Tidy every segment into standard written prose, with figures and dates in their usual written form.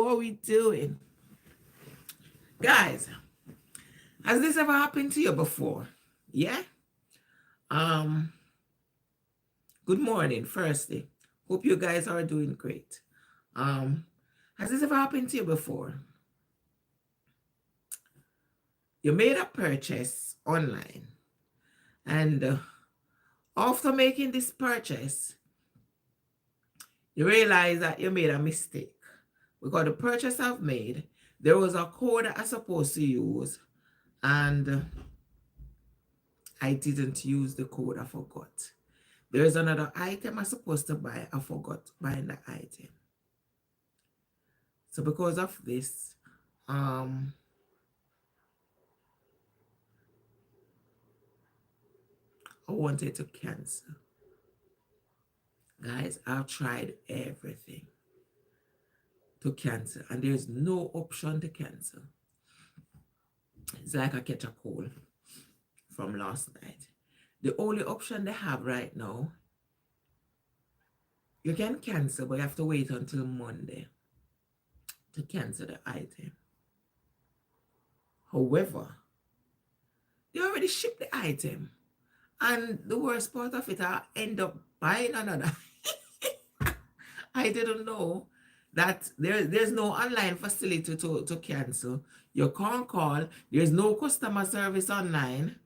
What are we doing? Guys, has this ever happened to you before? Yeah? Um, Good morning, firstly. Hope you guys are doing great. Um, has this ever happened to you before? You made a purchase online, and after making this purchase, you realize that you made a mistake. Because the purchase I've made, there was a code that I'm supposed to use, and I didn't use the code. I forgot. There's another item I'm supposed to buy. I forgot buying the item. So because of this, I wanted to cancel. Guys, I've tried everything to cancel, and there's no option to cancel. It's like I catch a cold from last night. The only option they have right now, you can cancel, but you have to wait until Monday to cancel the item. However, they already shipped the item. And the worst part of it, I end up buying another. I didn't know that there's no online facility to cancel. You can't call. There's no customer service online.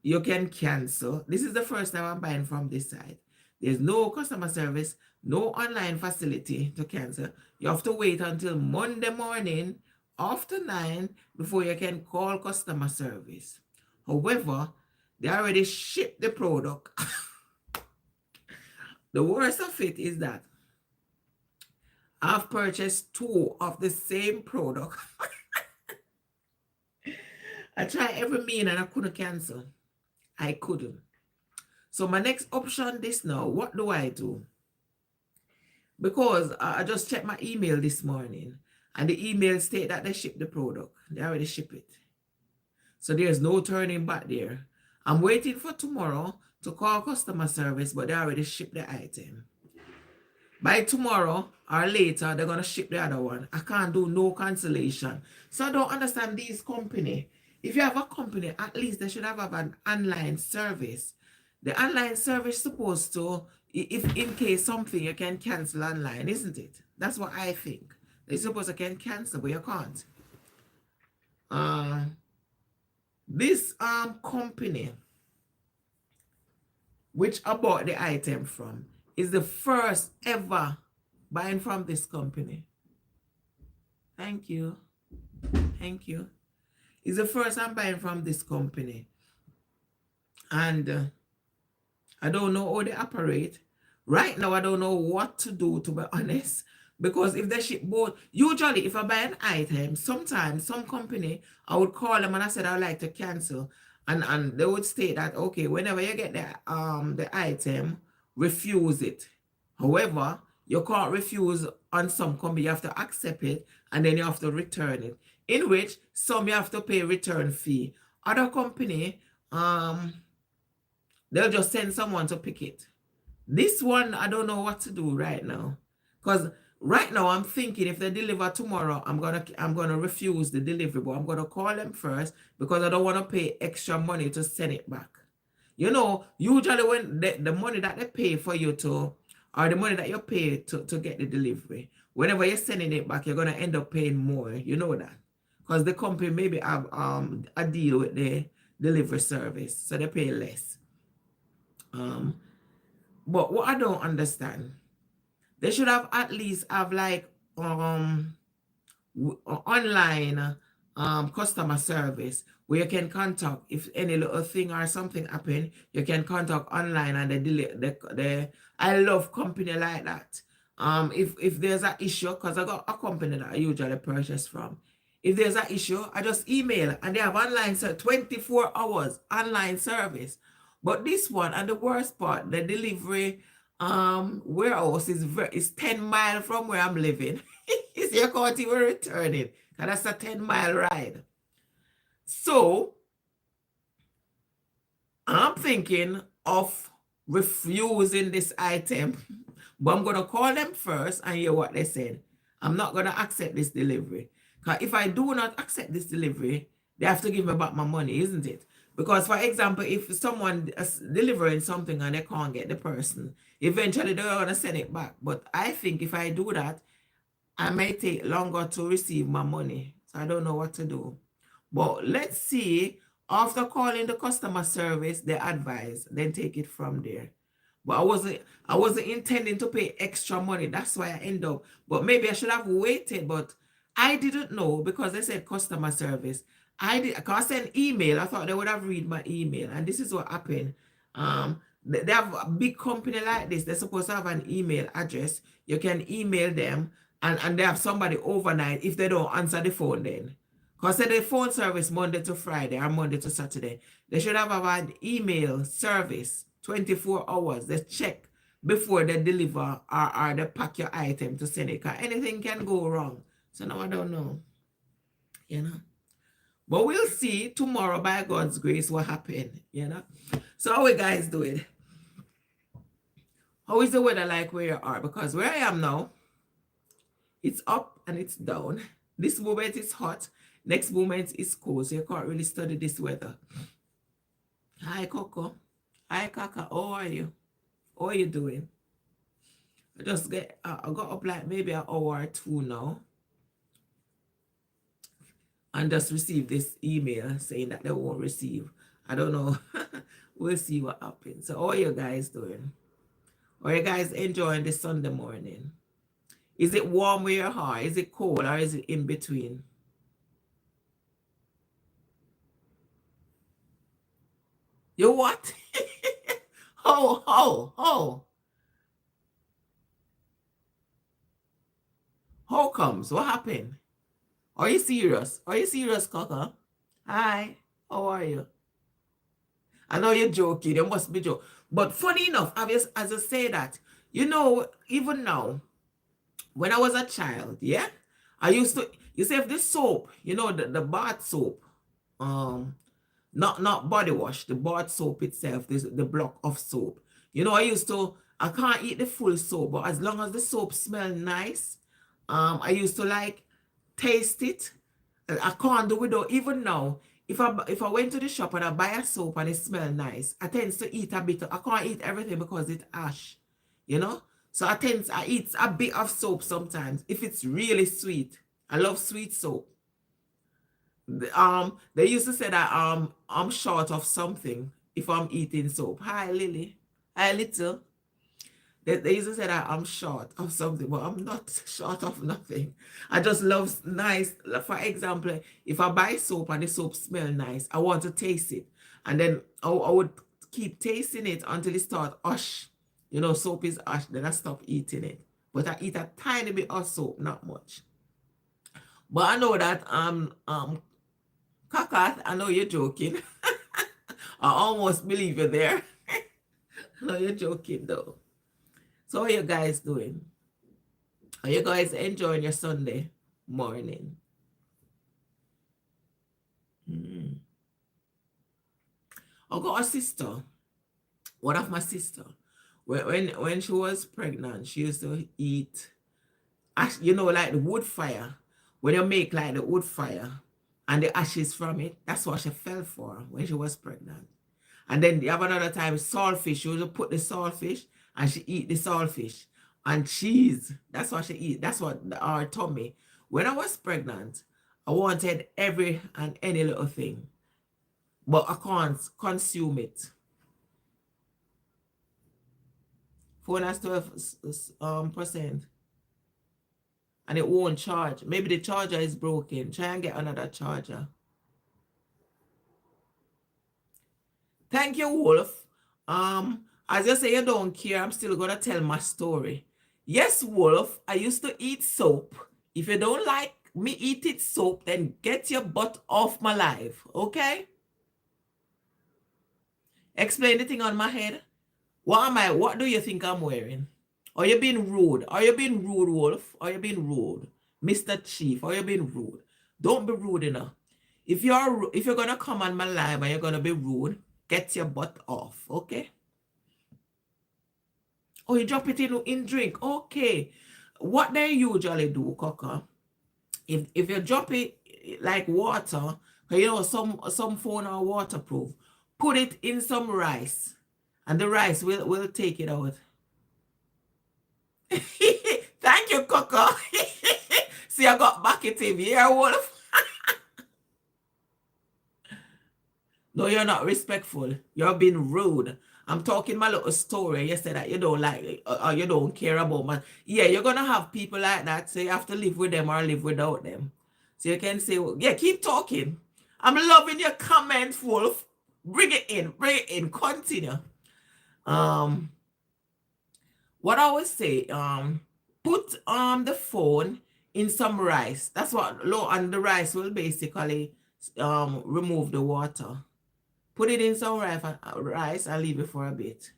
You can cancel. This is the first time I'm buying from this site. There's no customer service, no online facility to cancel. You have to wait until Monday morning after 9 before you can call customer service. However, they already shipped the product. The worst of it is that I've purchased 2 of the same product. I tried every mean and I couldn't cancel. I couldn't. So my next option this now, what do I do? Because I just checked my email this morning and the email state that they shipped the product. They already ship it. So there's no turning back there. I'm waiting for tomorrow to call customer service, but they already shipped the item. By tomorrow or later, they're going to ship the other one. I can't do no cancellation. So I don't understand these company. If you have a company, at least they should have an online service. The online service is supposed to, if in case something, you can cancel online, isn't it? That's what I think. They're supposed to can cancel, but you can't. This company, which I bought the item from, is the first ever buying from this company. Thank you. Thank you. It's the first I'm buying from this company. And I don't know how they operate. Right now, I don't know what to do, to be honest. Because if they ship both, usually if I buy an item, sometimes some company, I would call them and I said I would like to cancel. And they would state that, okay, whenever you get the item, refuse it. However, you can't refuse on some company. You have to accept it and then you have to return it. In which some you have to pay return fee. Other company, they'll just send someone to pick it. This one, I don't know what to do right now. Because right now I'm thinking if they deliver tomorrow, I'm gonna refuse the delivery, but I'm gonna call them first because I don't want to pay extra money to send it back. You know, usually when the money that they pay for you to, or the money that you pay to get the delivery, whenever you're sending it back, you're gonna end up paying more. You know that. Because the company maybe have a deal with the delivery service, so they pay less. But what I don't understand, they should have at least have like online customer service where you can contact if any little thing or something happen, you can contact online and I love company like that. If there's an issue, because I got a company that I usually purchase from. If there's an issue, I just email and they have online 24 hours online service. But this one, and the worst part, the delivery warehouse is 10 miles from where I'm living. So you can't even return it. And that's a 10-mile ride. So I'm thinking of refusing this item. But I'm gonna call them first and hear what they said. I'm not going to accept this delivery. Because if I do not accept this delivery, they have to give me back my money, isn't it? Because, for example, if someone is delivering something and they can't get the person, eventually they're going to send it back. But I think if I do that, I may take longer to receive my money. So I don't know what to do. But let's see. After calling the customer service, they advise, then take it from there. But I wasn't intending to pay extra money. That's why I end up. But maybe I should have waited. But I didn't know because they said customer service. Because I sent email. I thought they would have read my email. And this is what happened. They have a big company like this. They're supposed to have an email address. You can email them and they have somebody overnight if they don't answer the phone then. Because the phone service Monday to Friday or Monday to Saturday. They should have an email service 24 hours. They check before they deliver or they pack your item to send it. Because anything can go wrong. So now I don't know. You know. But we'll see tomorrow by God's grace what happened. You know. So how are you guys doing? How is the weather like where you are? Because where I am now, it's up and it's down. This moment is hot. Next moment is cold. So you can't really study this weather. Hi, Coco. Hi, Kaka. How are you? How are you doing? I got up like maybe an hour or two now. And just received this email saying that they won't receive. I don't know. We'll see what happens. So how are you guys doing? Are you guys enjoying this Sunday morning? Is it warm where you are? Is it cold or is it in between? You what? How comes? What happened? Are you serious? Are you serious, Kaka? Hi, how are you? I know you're joking. You must be joking. But funny enough, as I say that, you know, even now, when I was a child, yeah, I used to, you say if this soap, you know, the bath soap, not body wash, the bath soap itself, the block of soap. You know, I can't eat the full soap, but as long as the soap smells nice, I used to like taste it. I can't do without, even now, if I went to the shop and I buy a soap and it smells nice, I tend to eat a bit. I can't eat everything because it's ash, you know? So I eat a bit of soap sometimes if it's really sweet. I love sweet soap. They used to say that I'm short of something if I'm eating soap. Hi Lily. Hi Little. They used to say that I'm short of something, but I'm not short of nothing. I just love nice. For example, if I buy soap and the soap smells nice, I want to taste it. And then I would keep tasting it until it starts ash. You know, soap is ash, then I stop eating it. But I eat a tiny bit of soap, not much. But I know that Kakat, I know you're joking. I almost believe you there. I know you're joking though. So how are you guys doing? Are you guys enjoying your Sunday morning? I got a sister, one of my sister. When she was pregnant, she used to eat, you know, like the wood fire. When you make like the wood fire and the ashes from it, that's what she fell for when she was pregnant. And then you have another time, saltfish. She would put the saltfish and she eat the saltfish. And cheese, that's what she eat. That's what our tummy. When I was pregnant, I wanted every and any little thing. But I can't consume it. Phone has 12%. And it won't charge. Maybe the charger is broken. Try and get another charger. Thank you, Wolf. As you say you don't care, I'm still gonna tell my story. Yes, Wolf, I used to eat soap. If you don't like me eating soap, then get your butt off my life, okay? Explain the thing on my head. What do you think I'm wearing? Are you being rude? Are you being rude, Wolf? Are you being rude? Mr. Chief, are you being rude? Don't be rude enough. If you're gonna come on my live and you're gonna be rude, get your butt off, okay? Oh, you drop it in drink. Okay. what they usually do, Coco, if you drop it like water, you know, some phone are waterproof, put it in some rice, and the rice will take it out. Thank you, Coco. See, I got back at him. Yeah, Wolf. No, you're not respectful. You're being rude. I'm talking my little story. You said that you don't like it, or you don't care about my. Yeah, you're gonna have people like that, so you have to live with them or live without them. So you can say, well, yeah, keep talking. I'm loving your comments, Wolf. Bring it in, continue. Um, what I always say, put the phone in some rice. That's what low, and the rice will basically remove the water. Put it in some rice and leave it for a bit.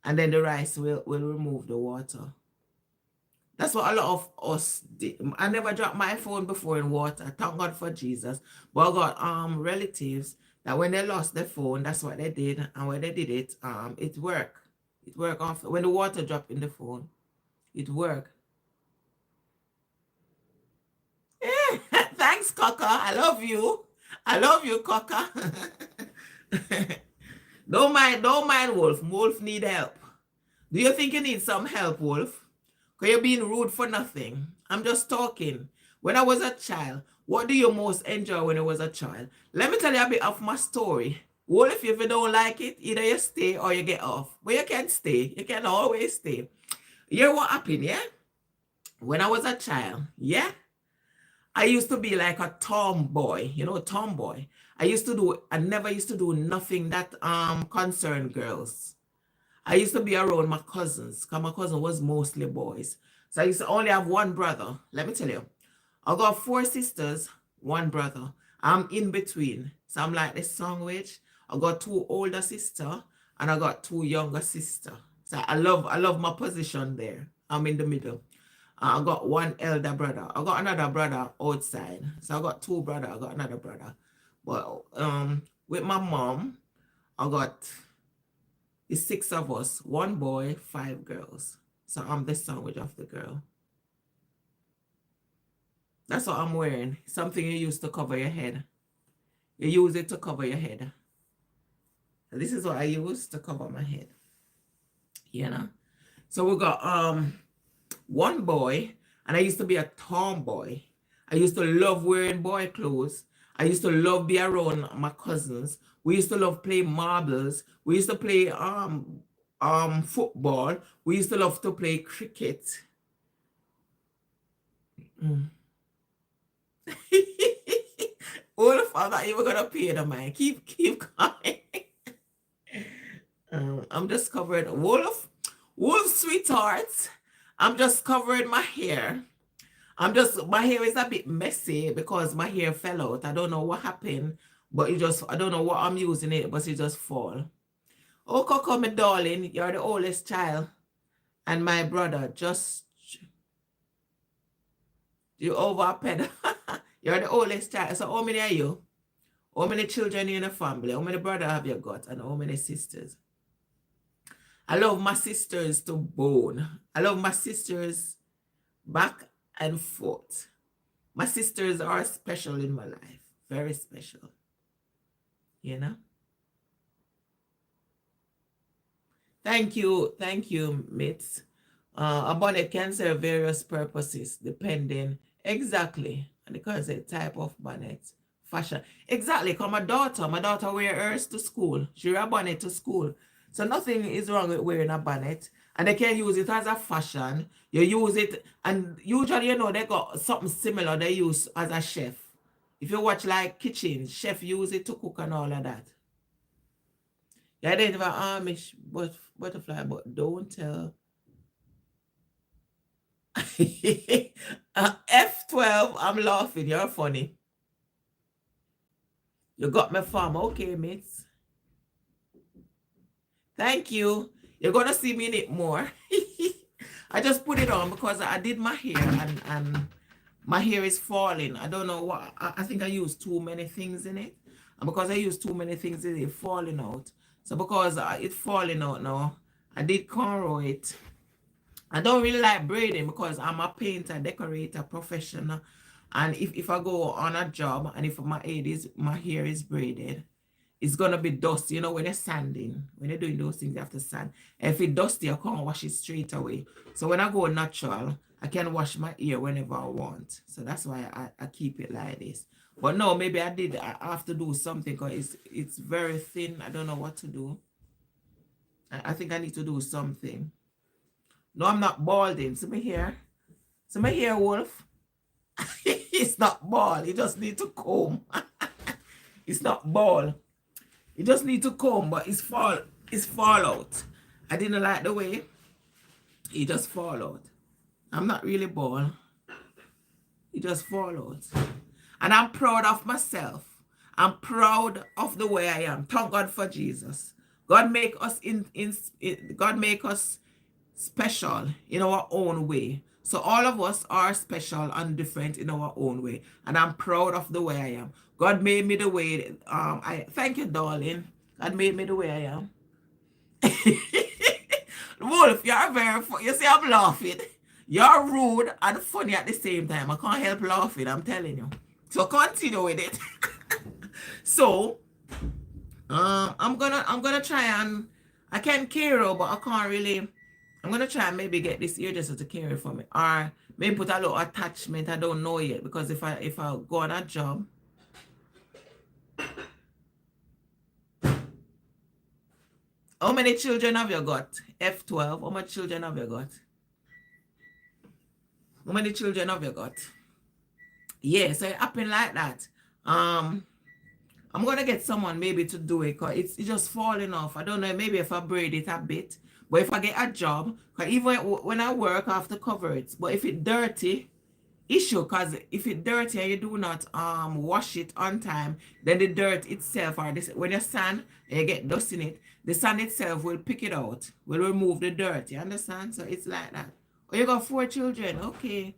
And then the rice will remove the water. That's what a lot of us did. I never dropped my phone before in water. Thank God for Jesus. But I got relatives that when they lost their phone, that's what they did. And when they did it, it worked. It worked off when the water dropped in the phone. It worked. Thanks, Coca. I love you. I love you, Coca. Don't mind, Wolf. Wolf need help. Do you think you need some help, Wolf? Because you're being rude for nothing. I'm just talking. When I was a child, what do you most enjoy when you was a child? Let me tell you a bit of my story. Wolf, if you don't like it, either you stay or you get off. But you can stay. You can always stay. You know what happened, yeah? When I was a child, yeah? I used to be like a tomboy, you know, tomboy. I never used to do nothing that concerned girls. I used to be around my cousins, because my cousin was mostly boys. So I used to only have one brother. Let me tell you, I got 4 sisters, one brother. I'm in between. So I'm like the sandwich. I got 2 older sisters and I got 2 younger sisters. So I love my position there. I'm in the middle. I got 1 elder brother. I got another brother outside. So I got 2 brothers. I got another brother. But with my mom, I got the 6 of us, 1 boy, 5 girls. So I'm the sandwich of the girl. That's what I'm wearing. Something you use to cover your head. You use it to cover your head. This is what I use to cover my head. You know? So we got 1 boy, and I used to be a tomboy. I used to love wearing boy clothes. I used to love be around my cousins. We used to love play marbles. We used to play football. We used to love to play cricket. All the fun that you were gonna pay the man. Keep coming. I'm just covering Wolf, sweetheart. I'm just covering my hair. My hair is a bit messy because my hair fell out. I don't know what happened, but I don't know what I'm using it, but it just fall. Oh, Coco, my darling, you're the oldest child. And my brother, you over pedal. You're the oldest child. So how many are you? How many children in the family? How many brothers have you got? And how many sisters? I love my sisters to bone. I love my sisters back and forth. My sisters are special in my life. Very special. You know? Thank you, Mitz. A bonnet can serve various purposes depending exactly because the type of bonnet, fashion. Exactly, because my daughter wear hers to school. She wear a bonnet to school. So nothing is wrong with wearing a bonnet. And they can use it as a fashion. You use it, and usually, you know, they got something similar they use as a chef. If you watch like kitchens, chef use it to cook and all of that. You identify Amish butterfly, but don't tell. F12, I'm laughing. You're funny. You got me farm. Okay, mates. Thank you. You're going to see me in it more. I just put it on because I did my hair and my hair is falling. I don't know what. I think I used too many things in it. And because I used too many things in it, falling out. So because it's falling out now, I did cornrow it. I don't really like braiding because I'm a painter, decorator, professional. And if I go on a job and if my hair is braided, it's gonna be dusty. You know, when you're sanding, when you're doing those things, you have to sand. And if it's dusty, I can't wash it straight away. So when I go natural, I can wash my hair whenever I want. So that's why I keep it like this. But no, maybe I have to do something because it's very thin. I don't know what to do. I think I need to do something. No, I'm not balding. See my hair? See my hair, Wolf? It's not bald. You just need to comb. It's not bald. You just need to comb, but it's fall out. I didn't like the way it just fall out. I'm not really bald. It just fall out. And I'm proud of myself. I'm proud of the way I am. Thank God for Jesus. God make us God make us special in our own way. So all of us are special and different in our own way. And I'm proud of the way I am. God made me the way I thank you, darling. God made me the way I am. Wolf, you're very funny. You see, I'm laughing. You're rude and funny at the same time. I can't help laughing, I'm telling you. So continue with it. So I'm gonna try and I can carry, but I can't really. I'm gonna try and maybe get this hairdresser to carry for me, or maybe put a little attachment. I don't know yet because if I go on a job. How many children have you got? F12. How many children have you got? How many children have you got? Yeah, so it happened like that. I'm gonna get someone maybe to do it because it's just falling off. I don't know, maybe if I braid it a bit. But if I get a job, because even when I work, I have to cover it. But if it's dirty, issue, because if it's dirty and you do not wash it on time, then the dirt itself, or this, when you sand and you get dust in it, the sand itself will pick it out, will remove the dirt. You understand? So it's like that. Oh, you got 4 children. Okay.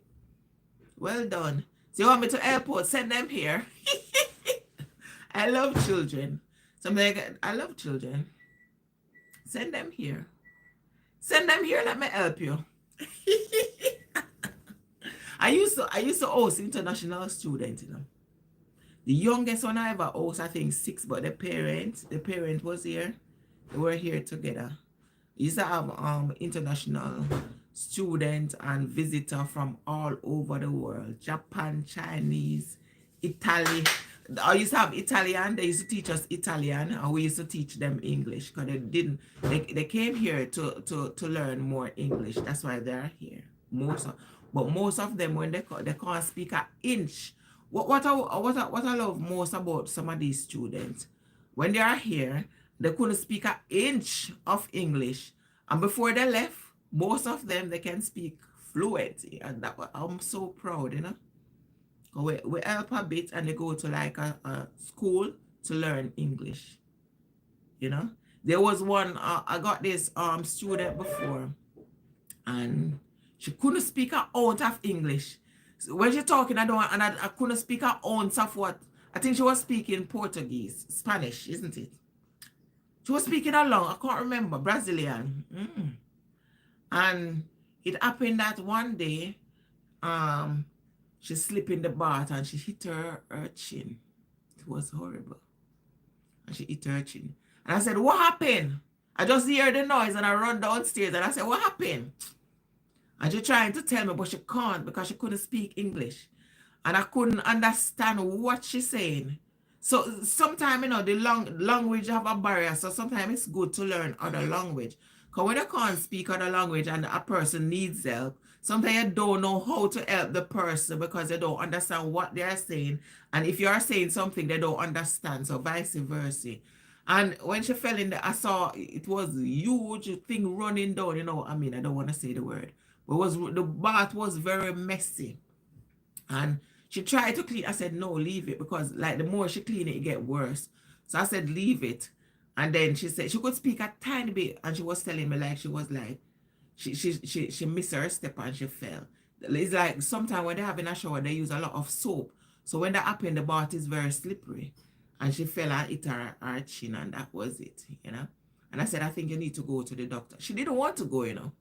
Well done. So you want me to airport? Send them here. I love children. I love children. Send them here. Send them here. Let me help you. I used to host international students, you know. The youngest one I ever host, I think 6, but the parent was here. They were here together. I used to have international students and visitors from all over the world. Japan, Chinese, Italy. I used to have Italian. They used to teach us Italian, and we used to teach them English because they came here to learn more English. That's why they're here. But most of them, when they can't speak an inch. What I love most about some of these students, when they are here, they couldn't speak an inch of English, and before they left, most of them they can speak fluently, and I'm so proud, you know. We help a bit, and they go to like a school to learn English. You know, there was one I got this student before, and she couldn't speak an ounce of English. So when she talking, I couldn't speak an ounce of what. I think she was speaking Portuguese, Spanish, isn't it? She was speaking along. I can't remember, Brazilian. And it happened that one day, she slipped in the bath and she hit her chin. It was horrible. And she hit her chin. And I said, what happened? I just hear the noise and I run downstairs and I said, what happened? And she trying to tell me, but she can't because she couldn't speak English. And I couldn't understand what she's saying. So sometimes, you know, the language have a barrier. So sometimes it's good to learn other language. Because when you can't speak other language and a person needs help, sometimes you don't know how to help the person because they don't understand what they are saying. And if you are saying something they don't understand, so vice versa. And when she fell in I saw it was a huge thing running down, you know, I mean, I don't want to say the word. But the bath was very messy. And she tried to clean. I said, no, leave it, because like the more she clean it, it get worse. So I said, leave it. And then she said she could speak a tiny bit, and she was telling me like she was like she missed her step and she fell. It's like sometimes when they're having a shower, they use a lot of soap. So when that happened, the bath is very slippery. And she fell and hit her chin, and that was it, you know. And I said, I think you need to go to the doctor. She didn't want to go, you know.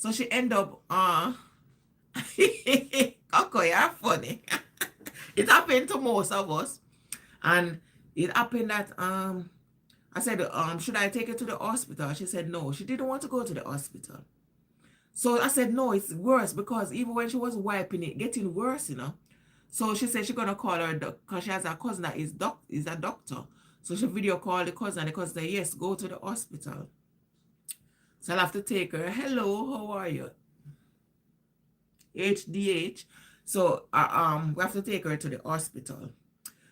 So she end up, Coco, you're funny. It happened to most of us. And it happened that, I said, should I take her to the hospital? She said, no, she didn't want to go to the hospital. So I said, no, it's worse because even when she was wiping it, getting worse, you know. So she said she's going to call her, because she has a cousin that is a doctor. So she video called the cousin, and the cousin said, yes, go to the hospital. So I'll have to take her. Hello, how are you? HDH. So we have to take her to the hospital.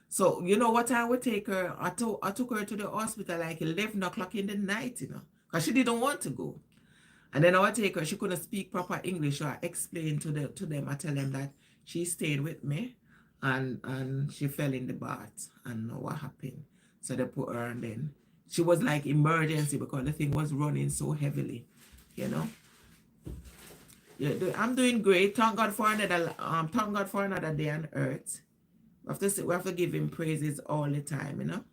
So you know what time we take her? I took her to the hospital like 11 o'clock in the night, you know, because she didn't want to go. And then I would take her, she couldn't speak proper English, so I explained to them, I tell them that she stayed with me and she fell in the bath and what happened. So they put her, and then she was like emergency because the thing was running so heavily, you know. Yeah, I'm doing great. Thank God for another day on earth. We have to give him praises all the time, you know.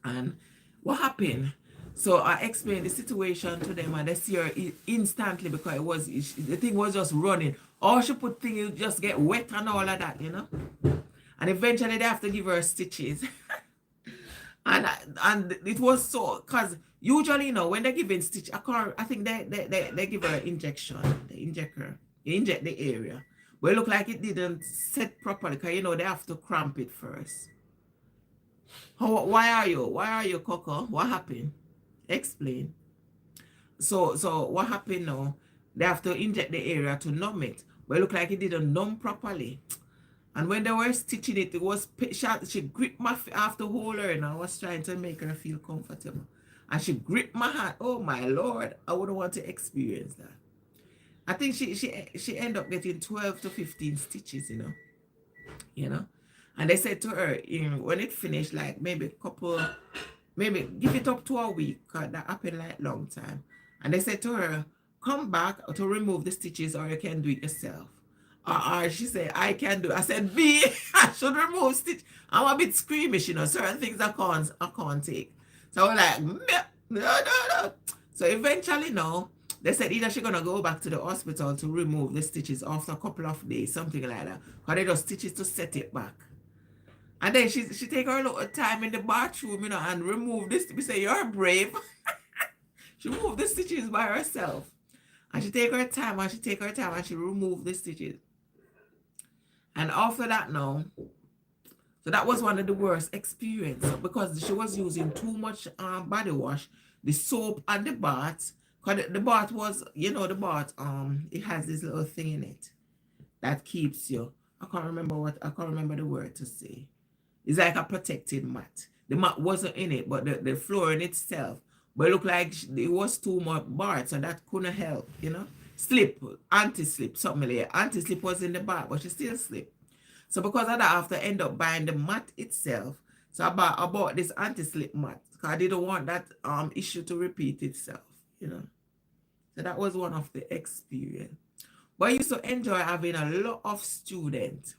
And what happened? So I explained the situation to them, and they see her instantly because the thing was just running. All she put thing, you just get wet and all of that, you know. And eventually they have to give her stitches. and it was so, because usually, you know, when they're giving stitch, I think they give her an injection. They inject the area. But it looked like it didn't set properly, because, you know, they have to cramp it first. Why are you, Coco? What happened? Explain. So what happened now? They have to inject the area to numb it. But it looked like it didn't numb properly. And when they were stitching it, it was, she gripped my, I have to hold her, and I was trying to make her feel comfortable. And she gripped my hand. Oh my Lord, I wouldn't want to experience that. I think she ended up getting 12 to 15 stitches, you know. And they said to her, when it finished, like maybe give it up to a week, because that happened like long time. And they said to her, come back to remove the stitches, or you can do it yourself. She said, I can do it. I said, B, I should remove stitch. I'm a bit squeamish, you know, certain things I can't take. So I was like, no. So eventually, no, they said either she's going to go back to the hospital to remove the stitches after a couple of days, something like that. Because they just stitches to set it back. And then she take her a little time in the bathroom, you know, and remove this. We say, you're brave. She moved the stitches by herself. And she take her time and she removed the stitches. And after that now, so that was one of the worst experiences because she was using too much body wash, the soap and the bath. Because the bath was, you know, the bath, it has this little thing in it that keeps you. I can't remember the word to say. It's like a protected mat. The mat wasn't in it, but the floor in itself. But it looked like it was too much bath, so that couldn't help, you know. Slip, anti-slip, something like that. Anti-slip was in the bath, but she still slipped. So because of that, I have to end up buying the mat itself. So I bought this anti-slip mat because I didn't want that issue to repeat itself, you know. So that was one of the experience. But I used to enjoy having a lot of students.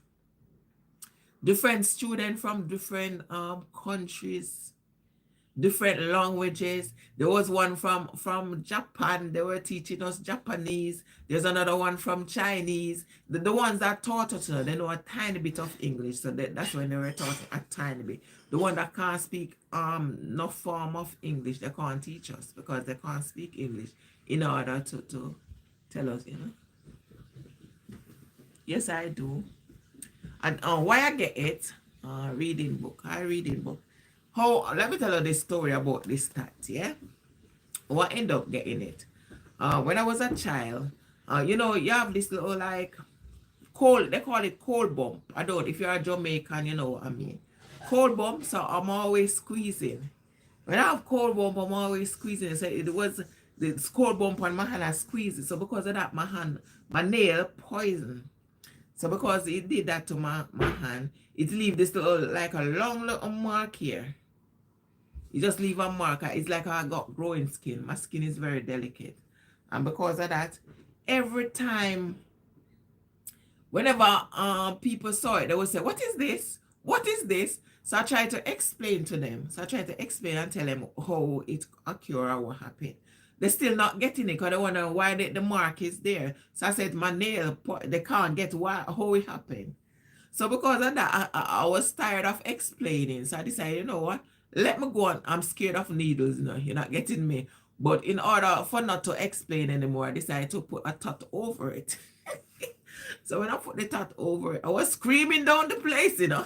Different students from different countries, different languages. There was one from Japan. They were teaching us Japanese. There's another one from Chinese. The ones that taught us, they know a tiny bit of English. So that's when they were taught a tiny bit. The one that can't speak no form of English, they can't teach us because they can't speak English in order to tell us, you know. Yes, I do. And why I get it? Reading book. I reading book. Let me tell you this story about this stat, yeah? How I end up getting it. When I was a child, you know, you have this little like cold, they call it cold bump. I don't, if you're a Jamaican, you know what I mean. Cold bump, so I'm always squeezing. When I have cold bump, I'm always squeezing. So it was the cold bump on my hand, I squeeze it. So because of that, my nail poison. So because it did that to my hand, it leave this little, like a long little mark here. You just leave a mark. It's like I got growing skin. My skin is very delicate. And because of that, every time, whenever people saw it, they would say, what is this? What is this? So I try to explain to them. So I try to explain and tell them how it occurred or what happened. they're still not getting it because they wonder why the mark is there. So I said, my nail, they can't get why, how it happened. So because of that, I was tired of explaining. So I decided, you know what? Let me go on. I'm scared of needles, you know. You're not getting me. But in order for not to explain anymore, I decided to put a tot over it. So when I put the tot over it, I was screaming down the place, you know.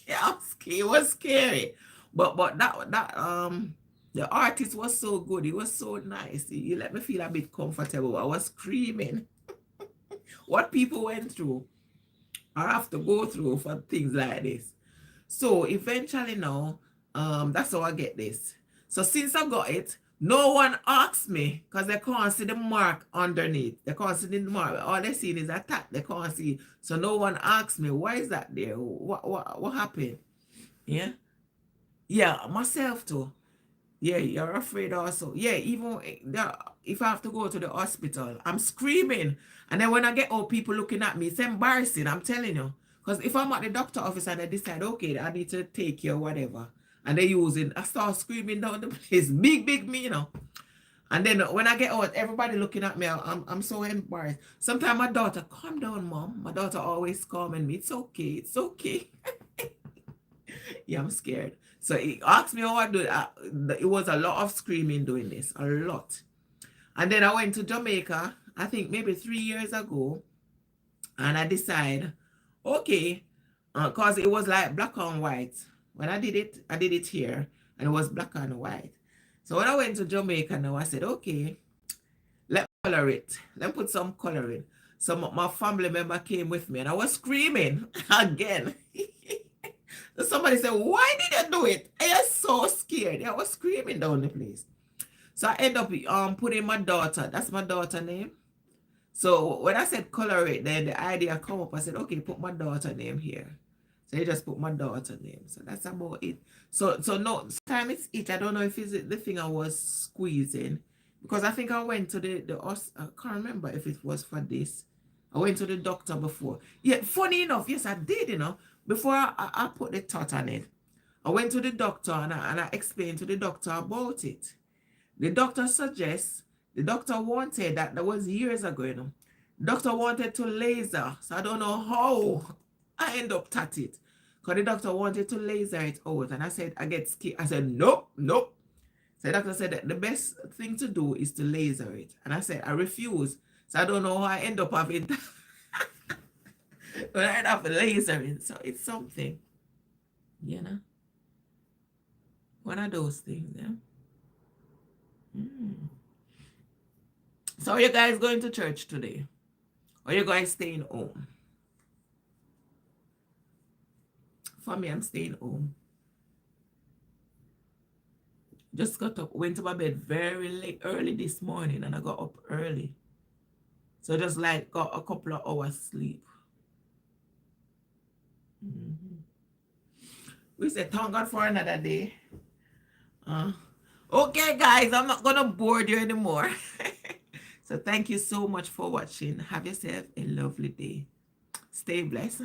It was scary. But that the artist was so good. He was so nice. He let me feel a bit comfortable. I was screaming what people went through or have to go through for things like this. So eventually now, that's how I get this. So since I got it, no one asks me because they can't see the mark underneath. They can't see the mark. All they see is a tap. They can't see. So no one asks me, why is that there? What happened? Yeah. Yeah, myself too. Yeah, you're afraid also. Yeah, even if I have to go to the hospital, I'm screaming. And then when I get old people looking at me, it's embarrassing, I'm telling you. Because if I'm at the doctor office and they decide, okay, I need to take you or whatever, and they use it, I start screaming down the place. Big me, you know. And then when I get out, everybody looking at me, I'm so embarrassed. Sometimes my daughter, calm down, mom. My daughter always calming me. It's okay, it's okay. Yeah, I'm scared. So he asked me how I do it. It was a lot of screaming doing this, a lot. And then I went to Jamaica, I think maybe 3 years ago, and I decided, okay, because it was like black and white. When I did it here, and it was black and white. So when I went to Jamaica now, I said, okay, let me color it. Let me put some color in. So my family member came with me, and I was screaming again. Somebody said, why did you do it? I was so scared. I was screaming down the place. So I end up putting my daughter. That's my daughter name. So when I said color it, then the idea come up. I said, okay, put my daughter name here. So you just put my daughter name. So that's about it. So no, time it's it. I don't know if it's the thing I was squeezing. Because I think I went to I can't remember if it was for this. I went to the doctor before. Yeah, funny enough, yes, I did, you know. Before I put the tot on it, I went to the doctor and I explained to the doctor about it. The doctor wanted that was years ago, you know. Doctor wanted to laser. So I don't know how I end up at it. Because the doctor wanted to laser it out. And I said, I get scared. I said, nope. So the doctor said that the best thing to do is to laser it. And I said, I refuse. So I don't know how I end up having when I end up lasering. So it's something, you know. One of those things, yeah. So are you guys going to church today? Or are you guys staying home? For me, I'm staying home. Just got up, went to my bed very late, early this morning, and I got up early. So just like got a couple of hours sleep. We said, thank God for another day. Okay, guys, I'm not going to bore you anymore. So thank you so much for watching. Have yourself a lovely day. Stay blessed.